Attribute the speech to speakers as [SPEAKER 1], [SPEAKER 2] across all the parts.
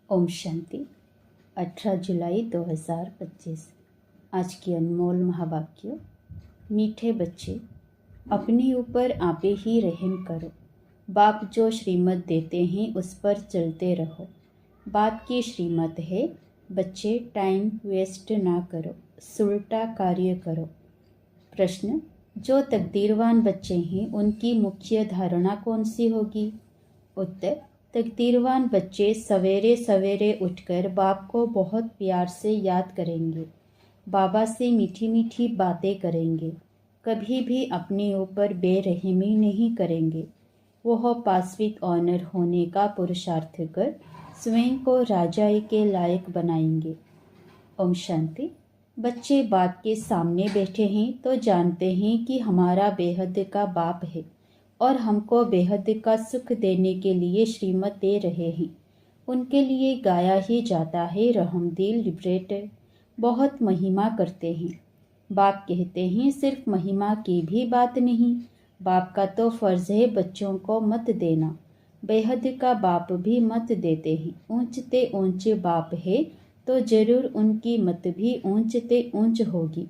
[SPEAKER 1] ओम शांति। 18 जुलाई 2025। आज की अनमोल महावाक्य। मीठे बच्चे, अपने ऊपर आपे ही रहम करो। बाप जो श्रीमत देते हैं उस पर चलते रहो। बाप की श्रीमत है, बच्चे टाइम वेस्ट ना करो, सुलटा कार्य करो। प्रश्न, जो तकदीरवान बच्चे हैं उनकी मुख्य धारणा कौन सी होगी? उत्तर, तकदीरवान बच्चे सवेरे सवेरे उठकर बाप को बहुत प्यार से याद करेंगे, बाबा से मीठी मीठी बातें करेंगे, कभी भी अपने ऊपर बेरहमी नहीं करेंगे। वह पासविक ऑनर होने का पुरुषार्थ कर स्वयं को राजाई के लायक बनाएंगे। ओम शांति। बच्चे बाप के सामने बैठे हैं तो जानते हैं कि हमारा बेहद का बाप है और हमको बेहद का सुख देने के लिए श्रीमत दे रहे हैं। उनके लिए गाया ही जाता है रहमदिल लिबरेटर, बहुत महिमा करते हैं। बाप कहते हैं सिर्फ महिमा की भी बात नहीं, बाप का तो फर्ज है बच्चों को मत देना। बेहद का बाप भी मत देते हैं। ऊंचते ऊंचे बाप है तो जरूर उनकी मत भी ऊंचते ऊंच होगी।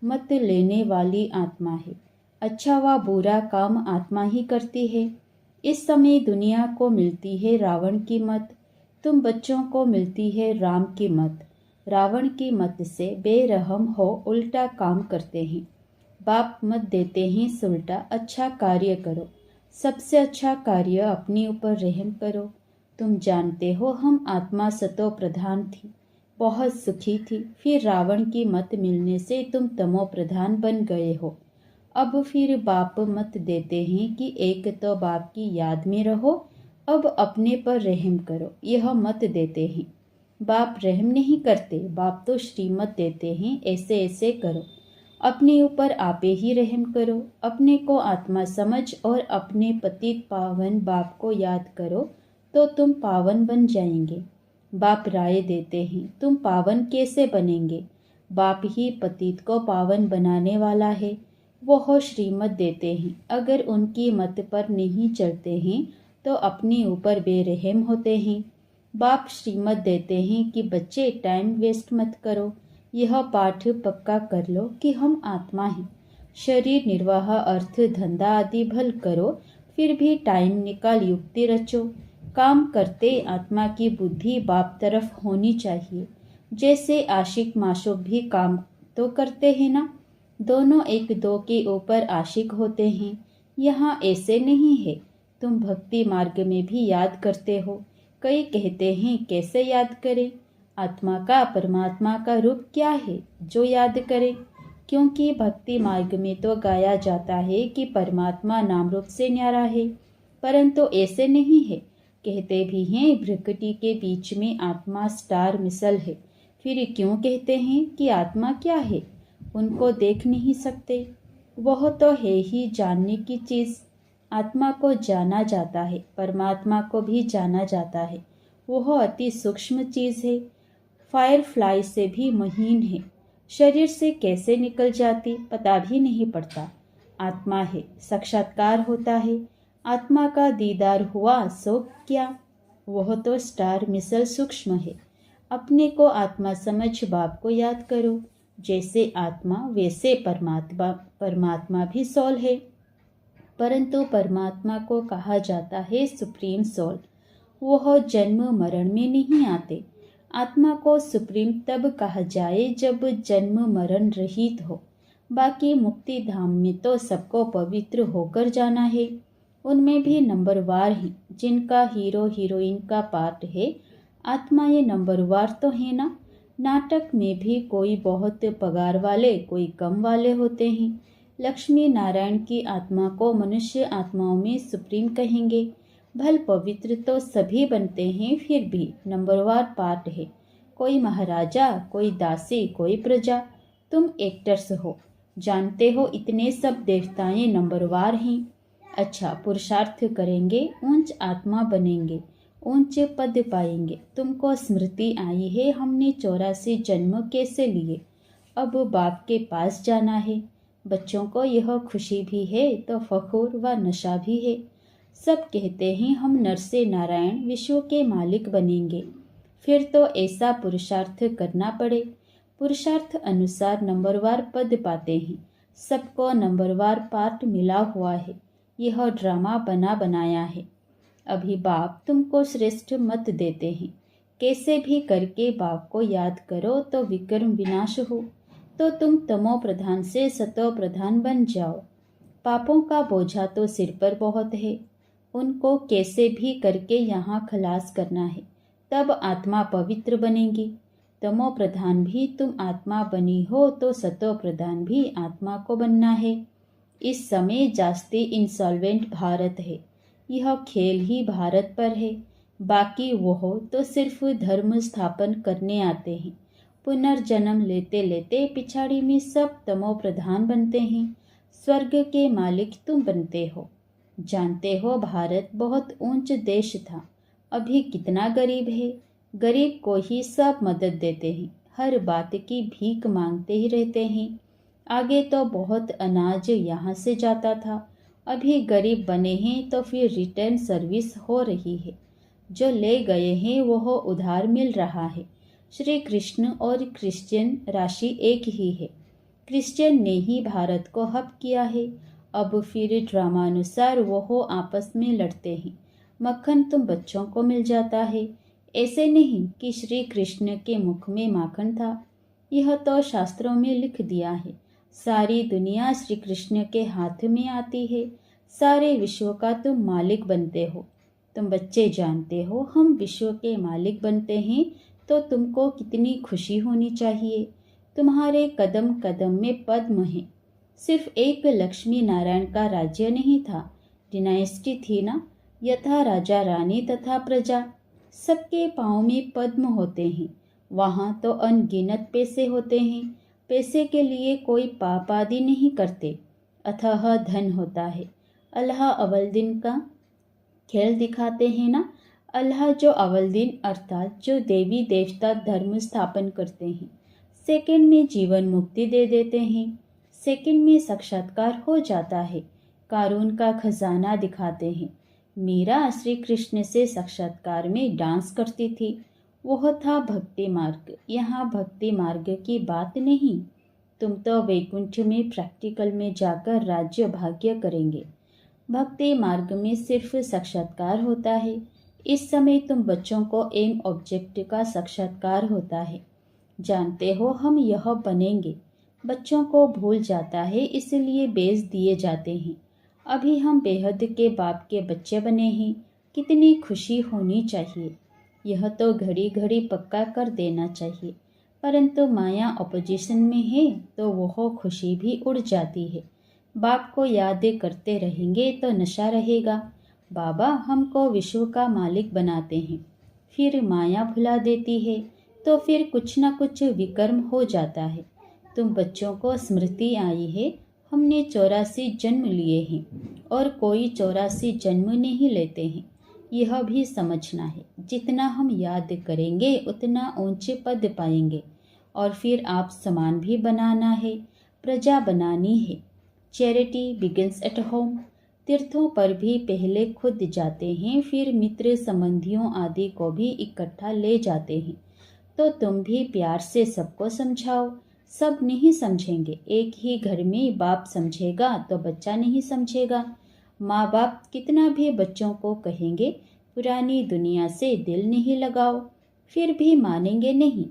[SPEAKER 1] मत लेने वाली आत्मा है, अच्छा व बुरा काम आत्मा ही करती है। इस समय दुनिया को मिलती है रावण की मत, तुम बच्चों को मिलती है राम की मत। रावण की मत से बेरहम हो उल्टा काम करते हैं। बाप मत देते हैं सुलटा, अच्छा कार्य करो। सबसे अच्छा कार्य अपने ऊपर रहम करो। तुम जानते हो हम आत्मा सतो प्रधान थी, बहुत सुखी थी, फिर रावण की मत मिलने से तुम तमो प्रधान बन गए हो। अब फिर बाप मत देते हैं कि एक तो बाप की याद में रहो, अब अपने पर रहम करो, यह मत देते हैं। बाप रहम नहीं करते, बाप तो श्रीमत देते हैं ऐसे ऐसे करो। अपने ऊपर आपे ही रहम करो, अपने को आत्मा समझ और अपने पतित पावन बाप को याद करो तो तुम पावन बन जाएंगे। बाप राय देते हैं, तुम पावन कैसे बनेंगे? बाप ही पतित को पावन बनाने वाला है, वो श्रीमत देते हैं। अगर उनकी मत पर नहीं चलते हैं तो अपने ऊपर बेरहम होते हैं। बाप श्रीमत देते हैं कि बच्चे टाइम वेस्ट मत करो, यह पाठ पक्का कर लो कि हम आत्मा हैं। शरीर निर्वाह अर्थ धंधा आदि भल करो, फिर भी टाइम निकाल युक्ति रचो। काम करते आत्मा की बुद्धि बाप तरफ होनी चाहिए। जैसे आशिक माशूक भी काम तो करते हैं ना, दोनों एक दो के ऊपर आशिक होते हैं। यहाँ ऐसे नहीं है। तुम भक्ति मार्ग में भी याद करते हो। कई कहते हैं कैसे याद करें? आत्मा का परमात्मा का रूप क्या है जो याद करें? क्योंकि भक्ति मार्ग में तो गाया जाता है कि परमात्मा नाम रूप से न्यारा है, परंतु ऐसे नहीं है। कहते भी हैं भ्रकुटी के बीच में आत्मा स्टार मिसल है। फिर क्यों कहते हैं कि आत्मा क्या है? उनको देख नहीं सकते, वह तो है ही जानने की चीज़। आत्मा को जाना जाता है, परमात्मा को भी जाना जाता है। वह अति सूक्ष्म चीज़ है, फायर फ्लाई से भी महीन है। शरीर से कैसे निकल जाती पता भी नहीं पड़ता। आत्मा है, साक्षात्कार होता है। आत्मा का दीदार हुआ सो क्या? वह तो स्टार मिसल सूक्ष्म है। अपने को आत्मा समझ बाप को याद करो। जैसे आत्मा वैसे परमात्मा भी सोल है, परंतु परमात्मा को कहा जाता है सुप्रीम सोल। वह जन्म मरण में नहीं आते। आत्मा को सुप्रीम तब कहा जाए जब जन्म मरण रहित हो। बाकी मुक्ति धाम में तो सबको पवित्र होकर जाना है। उनमें भी नंबरवार हैं, जिनका हीरो हीरोइन का पार्ट है। आत्मा ये नंबरवार तो है ना। नाटक में भी कोई बहुत पगार वाले, कोई कम वाले होते हैं। लक्ष्मी नारायण की आत्मा को मनुष्य आत्माओं में सुप्रीम कहेंगे। भल पवित्र तो सभी बनते हैं, फिर भी नंबरवार पार्ट है। कोई महाराजा, कोई दासी, कोई प्रजा। तुम एक्टर्स हो, जानते हो इतने सब देवताएं नंबरवार हैं। अच्छा पुरुषार्थ करेंगे, ऊंच आत्मा बनेंगे, ऊंचे पद पाएंगे। तुमको स्मृति आई है हमने 84 जन्म कैसे लिए। अब बाप के पास जाना है। बच्चों को यह खुशी भी है तो फखुर व नशा भी है। सब कहते हैं हम नर से नारायण विश्व के मालिक बनेंगे। फिर तो ऐसा पुरुषार्थ करना पड़े। पुरुषार्थ अनुसार नंबरवार पद पाते हैं। सबको नंबरवार पार्ट मिला हुआ है। यह ड्रामा बना बनाया है। अभी बाप तुमको श्रेष्ठ मत देते हैं। कैसे भी करके बाप को याद करो तो विक्रम विनाश हो, तो तुम तमो प्रधान से सतो प्रधान बन जाओ। पापों का बोझा तो सिर पर बहुत है, उनको कैसे भी करके यहाँ खलास करना है, तब आत्मा पवित्र बनेगी। तमो प्रधान भी तुम आत्मा बनी हो तो सतो प्रधान भी आत्मा को बनना है। इस समय जास्ती इंसॉल्वेंट भारत है। यह खेल ही भारत पर है। बाकी वो तो सिर्फ धर्म स्थापन करने आते हैं। पुनर्जन्म लेते लेते पिछाड़ी में सब तमो प्रधान बनते हैं। स्वर्ग के मालिक तुम बनते हो। जानते हो भारत बहुत ऊंच देश था, अभी कितना गरीब है। गरीब को ही सब मदद देते हैं, हर बात की भीख मांगते ही रहते हैं। आगे तो बहुत अनाज यहाँ से जाता था, अभी गरीब बने हैं तो फिर रिटर्न सर्विस हो रही है। जो ले गए हैं वह उधार मिल रहा है। श्री कृष्ण और क्रिश्चियन राशि एक ही है। क्रिश्चियन ने ही भारत को हब किया है। अब फिर ड्रामानुसार वो आपस में लड़ते हैं। मक्खन तुम बच्चों को मिल जाता है। ऐसे नहीं कि श्री कृष्ण के मुख में माखन था। यह तो शास्त्रों में लिख दिया है। सारी दुनिया श्री कृष्ण के हाथ में आती है। सारे विश्व का तुम मालिक बनते हो। तुम बच्चे जानते हो हम विश्व के मालिक बनते हैं तो तुमको कितनी खुशी होनी चाहिए। तुम्हारे कदम कदम में पद्म है। सिर्फ एक लक्ष्मी नारायण का राज्य नहीं था, डिनाइस्टी थी ना। यथा राजा रानी तथा प्रजा, सबके पाँव में पद्म होते हैं। वहाँ तो अनगिनत पैसे होते हैं। पैसे के लिए कोई पाप आदि नहीं करते। अथाह धन होता है। अल्लाह अव्वल दिन का खेल दिखाते हैं ना। अल्लाह जो अव्वल दिन अर्थात जो देवी देवता धर्म स्थापन करते हैं, सेकंड में जीवन मुक्ति दे देते हैं। सेकंड में साक्षात्कार हो जाता है। कारून का खजाना दिखाते हैं। मीरा श्री कृष्ण से साक्षात्कार में डांस करती थी। वह था भक्ति मार्ग। यहाँ भक्ति मार्ग की बात नहीं। तुम तो वैकुंठ में प्रैक्टिकल में जाकर राज्य भाग्य करेंगे। भक्ति मार्ग में सिर्फ साक्षात्कार होता है। इस समय तुम बच्चों को एम ऑब्जेक्ट का साक्षात्कार होता है। जानते हो हम यह बनेंगे। बच्चों को भूल जाता है, इसलिए बेच दिए जाते हैं। अभी हम बेहद के बाप के बच्चे बने हैं। कितनी खुशी होनी चाहिए। यह तो घड़ी घड़ी पक्का कर देना चाहिए, परंतु माया ऑपोजिशन में है तो वह खुशी भी उड़ जाती है। बाप को याद करते रहेंगे तो नशा रहेगा। बाबा हमको विश्व का मालिक बनाते हैं, फिर माया भुला देती है तो फिर कुछ न कुछ विकर्म हो जाता है। तुम बच्चों को स्मृति आई है, हमने 84 जन्म लिए हैं और कोई 84 जन्म नहीं लेते हैं। यह भी समझना है। जितना हम याद करेंगे उतना ऊंचे पद पाएंगे। और फिर आप समान भी बनाना है, प्रजा बनानी है। Charity begins at home. तीर्थों पर भी पहले खुद जाते हैं, फिर मित्र संबंधियों आदि को भी इकट्ठा ले जाते हैं। तो तुम भी प्यार से सबको समझाओ। सब नहीं समझेंगे। एक ही घर में बाप समझेगा तो बच्चा नहीं समझेगा। माँ बाप कितना भी बच्चों को कहेंगे पुरानी दुनिया से दिल नहीं लगाओ, फिर भी मानेंगे नहीं,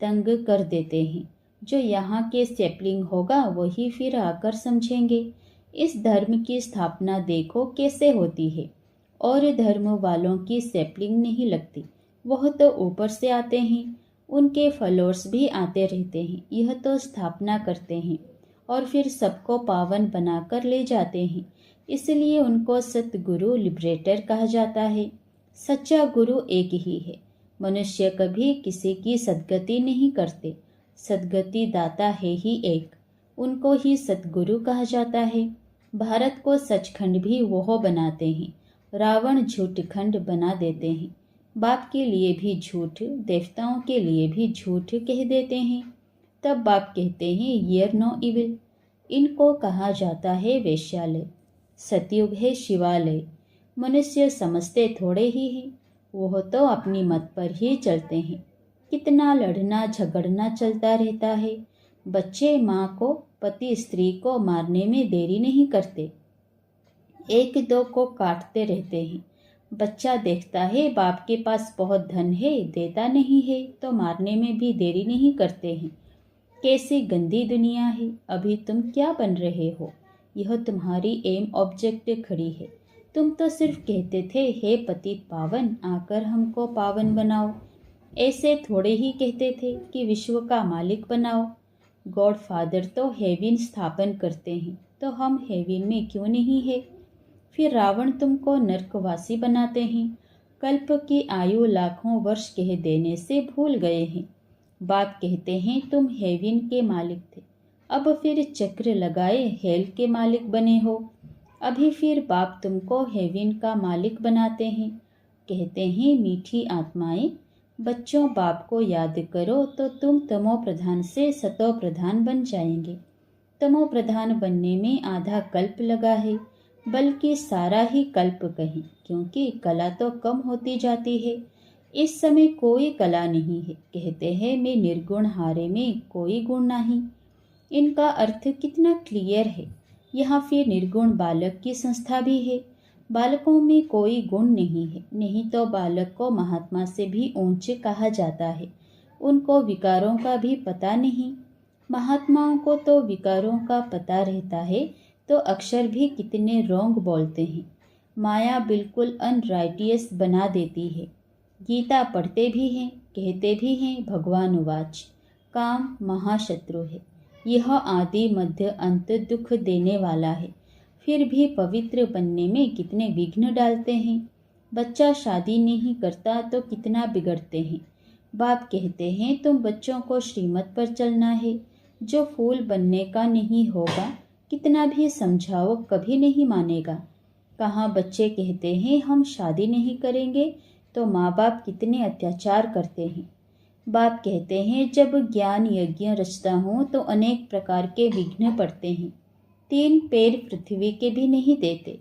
[SPEAKER 1] तंग कर देते हैं। जो यहाँ के सैपलिंग होगा वही फिर आकर समझेंगे। इस धर्म की स्थापना देखो कैसे होती है। और धर्म वालों की सैपलिंग नहीं लगती, वह तो ऊपर से आते हैं। उनके फॉलोअर्स भी आते रहते हैं। यह तो स्थापना करते हैं और फिर सबको पावन बनाकर ले जाते हैं। इसलिए उनको सतगुरु लिबरेटर कहा जाता है। सच्चा गुरु एक ही है। मनुष्य कभी किसी की सद्गति नहीं करते। सद्गति दाता है ही एक, उनको ही सतगुरु कहा जाता है। भारत को सचखंड भी वह बनाते हैं। रावण झूठ खंड बना देते हैं। बाप के लिए भी झूठ, देवताओं के लिए भी झूठ कह देते हैं। तब बाप कहते हैं हियर नो इविल। इनको कहा जाता है वेश्यालय। सतयुग है शिवालय। मनुष्य समझते थोड़े ही हैं। वह तो अपनी मत पर ही चलते हैं। कितना लड़ना झगड़ना चलता रहता है। बच्चे माँ को, पति स्त्री को मारने में देरी नहीं करते, एक दो को काटते रहते हैं। बच्चा देखता है बाप के पास बहुत धन है, देता नहीं है, तो मारने में भी देरी नहीं करते हैं। कैसी गंदी दुनिया है। अभी तुम क्या बन रहे हो? यह तुम्हारी एम ऑब्जेक्ट खड़ी है। तुम तो सिर्फ कहते थे, हे पतित पावन, आकर हमको पावन बनाओ। ऐसे थोड़े ही कहते थे कि विश्व का मालिक बनाओ। गॉड फादर तो हेविन स्थापन करते हैं, तो हम हेविन में क्यों नहीं है? फिर रावण तुमको नरकवासी बनाते हैं। कल्प की आयु लाखों वर्ष कह देने से भूल गए हैं। बाप कहते हैं तुम हेविन के मालिक थे, अब फिर चक्र लगाए हेल के मालिक बने हो। अभी फिर बाप तुमको हेविन का मालिक बनाते हैं। कहते हैं मीठी आत्माएं, बच्चों बाप को याद करो तो तुम तमो प्रधान से सतो प्रधान बन जाएंगे। तमो प्रधान बनने में आधा कल्प लगा है, बल्कि सारा ही कल्प कहें, क्योंकि कला तो कम होती जाती है। इस समय कोई कला नहीं है। कहते हैं मैं निर्गुण हारे में कोई गुण नहीं। इनका अर्थ कितना क्लियर है। यहाँ फिर निर्गुण बालक की संस्था भी है। बालकों में कोई गुण नहीं है, नहीं तो बालक को महात्मा से भी ऊंचे कहा जाता है। उनको विकारों का भी पता नहीं। महात्माओं को तो विकारों का पता रहता है, तो अक्षर भी कितने रोंग बोलते हैं। माया बिल्कुल अनराइटियस बना देती है। गीता पढ़ते भी हैं, कहते भी हैं भगवान उवाच, काम महाशत्रु है, यह आदि मध्य अंत दुख देने वाला है। फिर भी पवित्र बनने में कितने विघ्न डालते हैं। बच्चा शादी नहीं करता तो कितना बिगड़ते हैं। बाप कहते हैं तुम बच्चों को श्रीमत पर चलना है। जो फूल बनने का नहीं होगा, कितना भी समझाओ कभी नहीं मानेगा। कहाँ बच्चे कहते हैं हम शादी नहीं करेंगे, तो माँ बाप कितने अत्याचार करते हैं। बाप कहते हैं जब ज्ञान यज्ञ रचता हूँ तो अनेक प्रकार के विघ्न पड़ते हैं। 3 पैर पृथ्वी के भी नहीं देते।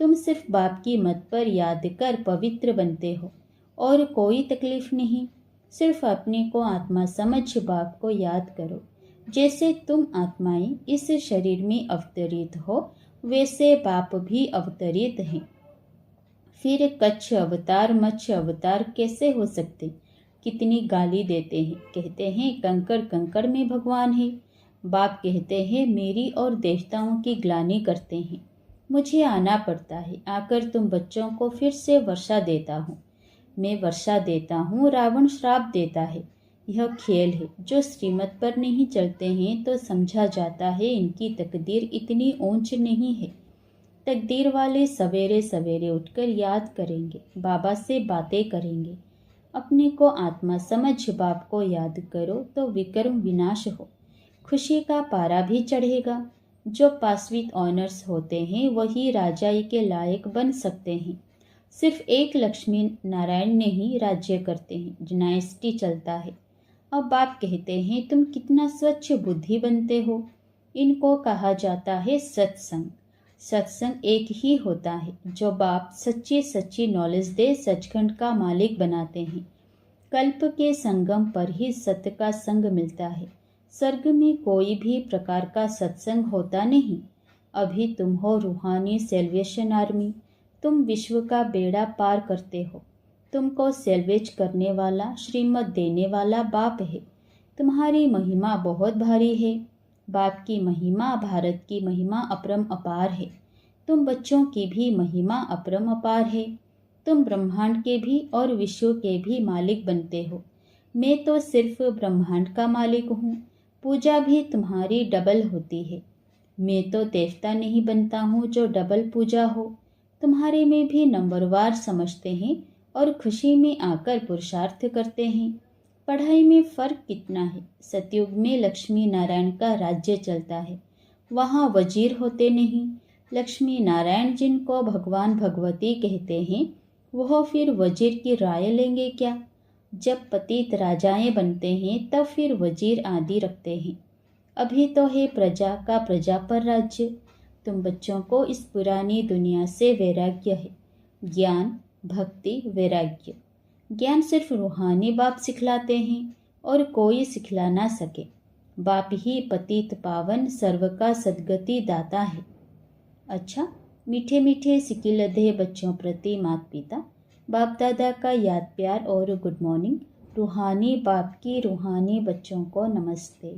[SPEAKER 1] तुम सिर्फ बाप की मत पर याद कर पवित्र बनते हो, और कोई तकलीफ नहीं। सिर्फ अपने को आत्मा समझ बाप को याद करो। जैसे तुम आत्माएं इस शरीर में अवतरित हो, वैसे बाप भी अवतरित हैं। फिर कच्छ अवतार मत्स्य अवतार कैसे हो सकते? कितनी गाली देते हैं। कहते हैं कंकड़ कंकड़ में भगवान है। बाप कहते हैं मेरी और देवताओं की ग्लानि करते हैं। मुझे आना पड़ता है। आकर तुम बच्चों को फिर से वर्षा देता हूँ। मैं वर्षा देता हूँ, रावण श्राप देता है। यह खेल है। जो श्रीमत पर नहीं चलते हैं तो समझा जाता है इनकी तकदीर इतनी ऊंच नहीं है। तकदीर वाले सवेरे सवेरे उठकर याद करेंगे, बाबा से बातें करेंगे। अपने को आत्मा समझ बाप को याद करो तो विक्रम विनाश हो। खुशी का पारा भी चढ़ेगा। जो पास विद ऑनर्स होते हैं वही राजाई के लायक बन सकते हैं। सिर्फ एक लक्ष्मी नारायण ने ही राज्य करते हैं, डायनेस्टी चलता है। अब बाप कहते हैं तुम कितना स्वच्छ बुद्धि बनते हो। इनको कहा जाता है सत्संग। सत्संग एक ही होता है जो बाप सच्ची सच्ची नॉलेज दे सचखंड का मालिक बनाते हैं। कल्प के संगम पर ही सत्य का संग मिलता है। स्वर्ग में कोई भी प्रकार का सत्संग होता नहीं। अभी तुम हो रूहानी सेल्वेशन आर्मी। तुम विश्व का बेड़ा पार करते हो। तुमको सेल्वेज करने वाला, श्रीमत देने वाला बाप है। तुम्हारी महिमा बहुत भारी है। बाप की महिमा, भारत की महिमा अपरम अपार है। तुम बच्चों की भी महिमा अपरम अपार है। तुम ब्रह्मांड के भी और विश्व के भी मालिक बनते हो। मैं तो सिर्फ ब्रह्मांड का मालिक हूँ। पूजा भी तुम्हारी डबल होती है। मैं तो देवता नहीं बनता हूँ जो डबल पूजा हो। तुम्हारे में भी नंबरवार समझते हैं और खुशी में आकर पुरुषार्थ करते हैं। पढ़ाई में फर्क कितना है। सतयुग में लक्ष्मी नारायण का राज्य चलता है, वहाँ वजीर होते नहीं। लक्ष्मी नारायण जिनको भगवान भगवती कहते हैं, वह फिर वजीर की राय लेंगे क्या? जब पतित राजाएं बनते हैं तब फिर वजीर आदि रखते हैं। अभी तो है प्रजा का प्रजा पर राज्य। तुम बच्चों को इस पुरानी दुनिया से वैराग्य है। ज्ञान, भक्ति, वैराग्य, ज्ञान सिर्फ रूहानी बाप सिखलाते हैं और कोई सिखला ना सके। बाप ही पतित पावन सर्व का सद्गति दाता है। अच्छा, मीठे मीठे सिकिलधे बच्चों प्रति माता पिता बाप दादा का याद प्यार और गुड मॉर्निंग। रूहानी बाप की रूहानी बच्चों को नमस्ते।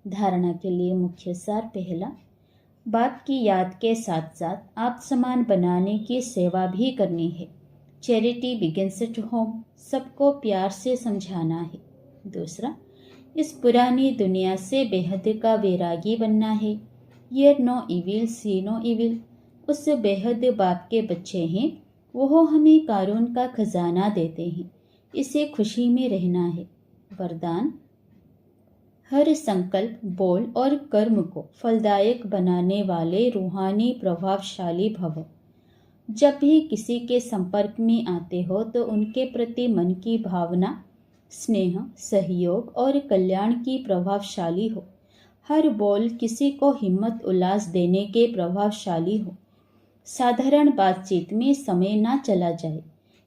[SPEAKER 1] धारणा के लिए मुख्य सार। पहला, बाप की याद के साथ साथ आप समान बनाने की सेवा भी करनी है। Charity begins at home. सबको प्यार से समझाना है। दूसरा, इस पुरानी दुनिया से बेहद का वैरागी बनना है। Hear no evil, see no evil. उस बेहद बाप के बच्चे हैं, वो हमें कारून का खजाना देते हैं। इसे खुशी में रहना है। वरदान, हर संकल्प, बोल और कर्म को फलदायक बनाने वाले रूहानी प्रभावशाली भव। जब भी किसी के संपर्क में आते हो तो उनके प्रति मन की भावना स्नेह, सहयोग और कल्याण की प्रभावशाली हो। हर बोल किसी को हिम्मत उल्लास देने के प्रभावशाली हो। साधारण बातचीत में समय ना चला जाए।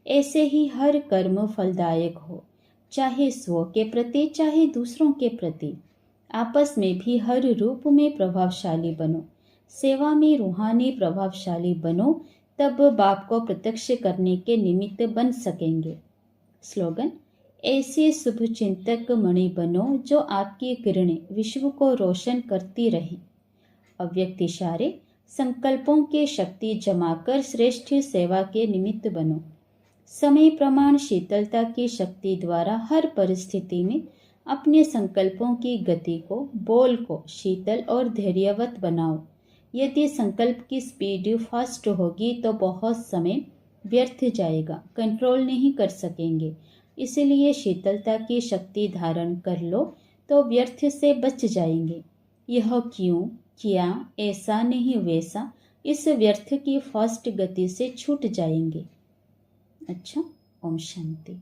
[SPEAKER 1] ऐसे ही हर कर्म फलदायक हो, चाहे स्व के प्रति चाहे दूसरों के प्रति। आपस में भी हर रूप में प्रभावशाली बनो। सेवा में रूहानी प्रभावशाली बनो, तब बाप को प्रत्यक्ष करने के निमित्त बन सकेंगे। स्लोगन, ऐसे शुभ चिंतक मणि बनो जो आपकी किरणें विश्व को रोशन करती रहें। अव्यक्त इशारे, संकल्पों की शक्ति जमाकर श्रेष्ठ सेवा के निमित्त बनो। समय प्रमाण शीतलता की शक्ति द्वारा हर परिस्थिति में अपने संकल्पों की गति को, बोल को शीतल और धैर्यवत बनाओ। यदि संकल्प की स्पीड फास्ट होगी तो बहुत समय व्यर्थ जाएगा, कंट्रोल नहीं कर सकेंगे। इसलिए शीतलता की शक्ति धारण कर लो तो व्यर्थ से बच जाएंगे। यह क्यों, क्या, ऐसा नहीं वैसा, इस व्यर्थ की फास्ट गति से छूट जाएंगे। अच्छा, ओम शांति।